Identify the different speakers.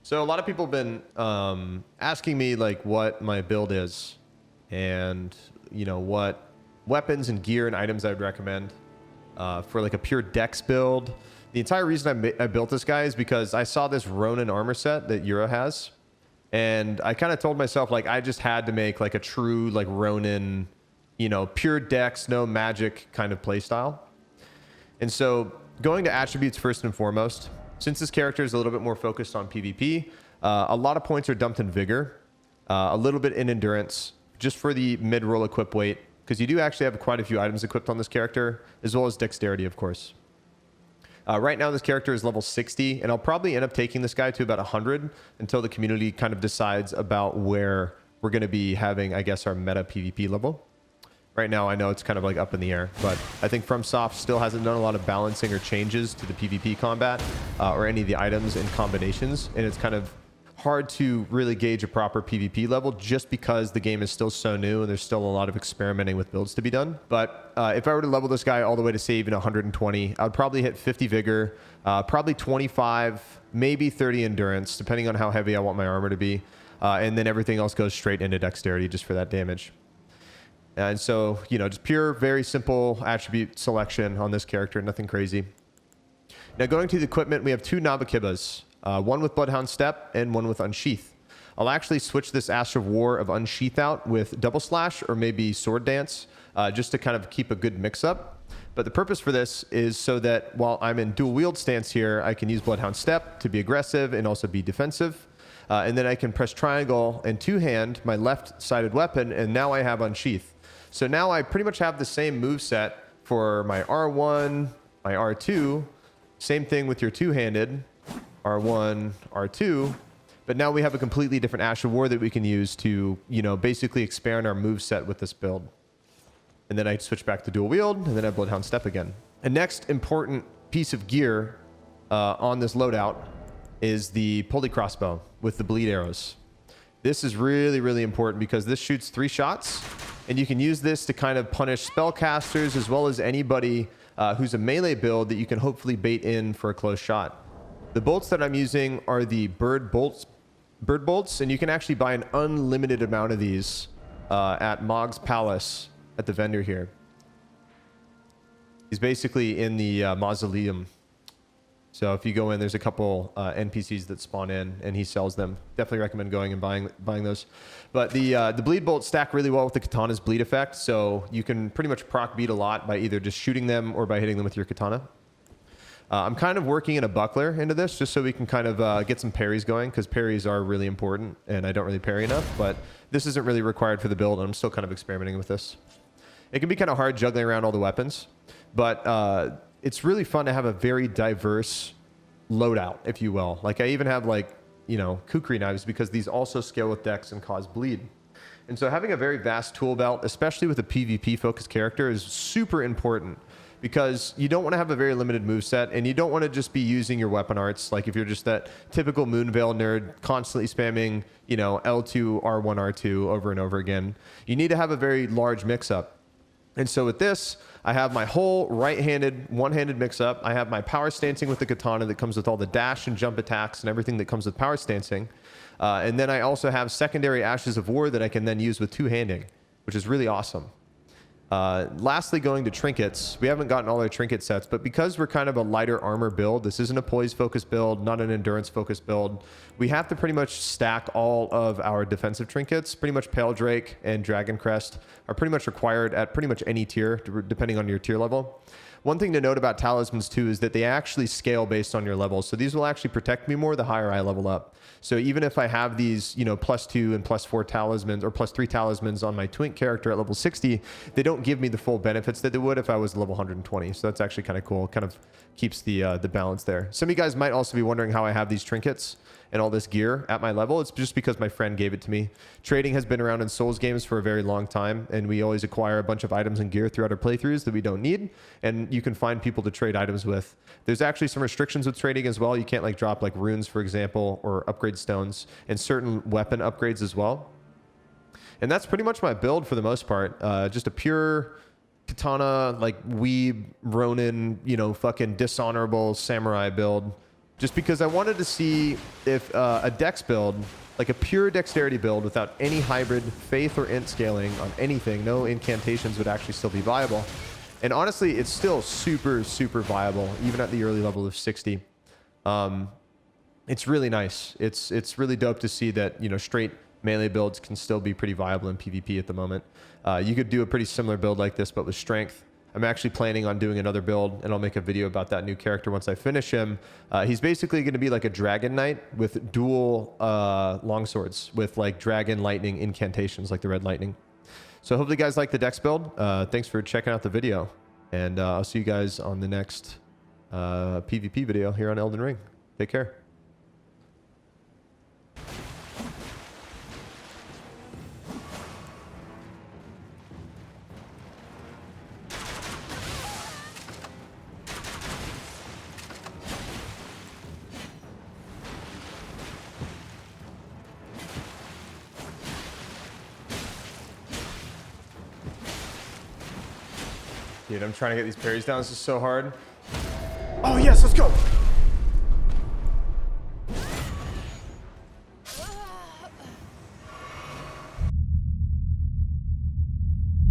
Speaker 1: So a lot of people have been asking me like what my build is and what weapons and gear and items I would recommend for like a pure dex build. The entire reason I built this guy is because I saw this Ronin armor set that Euro has, and I kind of told myself like I just had to make like a true like Ronin, pure dex, no magic kind of playstyle. And so going to attributes first and foremost, since this character is a little bit more focused on PvP, a lot of points are dumped in vigor, a little bit in endurance, just for the mid-roll equip weight, because you do actually have quite a few items equipped on this character, as well as dexterity, of course. Right now, this character is level 60, and I'll probably end up taking this guy to about 100 until the community kind of decides about where we're going to be having, I guess, our meta PvP level. Right now, I know it's kind of like up in the air, but I think FromSoft still hasn't done a lot of balancing or changes to the PvP combat or any of the items and combinations, and it's kind of hard to really gauge a proper PvP level just because the game is still so new and there's still a lot of experimenting with builds to be done. But if I were to level this guy all the way to say even 120, I would probably hit 50 vigor, probably 25, maybe 30 endurance, depending on how heavy I want my armor to be. And then everything else goes straight into dexterity just for that damage. And so, just pure, very simple attribute selection on this character, nothing crazy. Now going to the equipment, we have two Nabakibas. One with Bloodhound Step and one with Unsheath. I'll actually switch this Ash of War of Unsheath out with Double Slash or maybe Sword Dance just to kind of keep a good mix up. But the purpose for this is so that while I'm in dual wield stance here, I can use Bloodhound Step to be aggressive and also be defensive. And then I can press triangle and two-hand my left-sided weapon, and now I have Unsheath. So now I pretty much have the same move set for my R1, my R2. Same thing with your two-handed. R1, R2, but now we have a completely different Ash of War that we can use to, basically expand our move set with this build. And then I switch back to dual wield, and then I Bloodhound Step again. The next important piece of gear on this loadout is the pulley crossbow with the bleed arrows. This is really, really important because this shoots 3 shots, and you can use this to kind of punish spellcasters as well as anybody who's a melee build that you can hopefully bait in for a close shot. The bolts that I'm using are the bird bolts, and you can actually buy an unlimited amount of these at Mog's Palace at the vendor here. He's basically in the mausoleum. So if you go in, there's a couple NPCs that spawn in, and he sells them. Definitely recommend going and buying those. But the bleed bolts stack really well with the katana's bleed effect, so you can pretty much proc beat a lot by either just shooting them or by hitting them with your katana. I'm kind of working in a buckler into this just so we can kind of get some parries going, because parries are really important and I don't really parry enough, but this isn't really required for the build and I'm still kind of experimenting with this. It can be kind of hard juggling around all the weapons, but it's really fun to have a very diverse loadout, if you will. Like I even have kukri knives because these also scale with dex and cause bleed. And so having a very vast tool belt, especially with a PvP focused character, is super important. Because you don't want to have a very limited move set, and you don't want to just be using your weapon arts. Like if you're just that typical Moonveil nerd constantly spamming, L2, R1, R2 over and over again. You need to have a very large mix-up. And so with this, I have my whole right-handed, one-handed mix-up. I have my power stancing with the katana that comes with all the dash and jump attacks and everything that comes with power stancing. And then I also have secondary Ashes of War that I can then use with two-handing, which is really awesome. Lastly, going to trinkets. We haven't gotten all our trinket sets, but because we're kind of a lighter armor build, this isn't a poise focused build, not an endurance focused build. We have to pretty much stack all of our defensive trinkets. Pretty much Pale Drake and Dragon Crest are pretty much required at pretty much any tier, depending on your tier level. One thing to note about talismans too is that they actually scale based on your level. So these will actually protect me more the higher I level up. So even if I have these, +2 and +4 talismans or +3 talismans on my twink character at level 60, they don't give me the full benefits that they would if I was level 120. So that's actually kind of cool. Kind of keeps the balance there. Some of you guys might also be wondering how I have these trinkets and all this gear at my level. It's just because my friend gave it to me. Trading has been around in Souls games for a very long time, and we always acquire a bunch of items and gear throughout our playthroughs that we don't need, and you can find people to trade items with. There's actually some restrictions with trading as well. You can't drop runes, for example, or upgrade stones, and certain weapon upgrades as well. And that's pretty much my build for the most part. Just a pure katana, weeb, Ronin, fucking dishonorable samurai build. just because I wanted to see if a dex build, like a pure dexterity build without any hybrid faith or int scaling on anything, no incantations, would actually still be viable. And honestly, it's still super, super viable, even at the early level of 60. It's really nice. It's really dope to see that, you know, straight melee builds can still be pretty viable in PvP at the moment. You could do a pretty similar build like this, but with strength. I'm actually planning on doing another build, and I'll make a video about that new character once I finish him. He's basically going to be like a dragon knight with dual longswords with like dragon lightning incantations like the red lightning. So hopefully you guys like the dex build. Thanks for checking out the video, and I'll see you guys on the next PvP video here on Elden Ring. Take care. Dude, I'm trying to get these parries down. This is so hard. Oh, yes, let's go.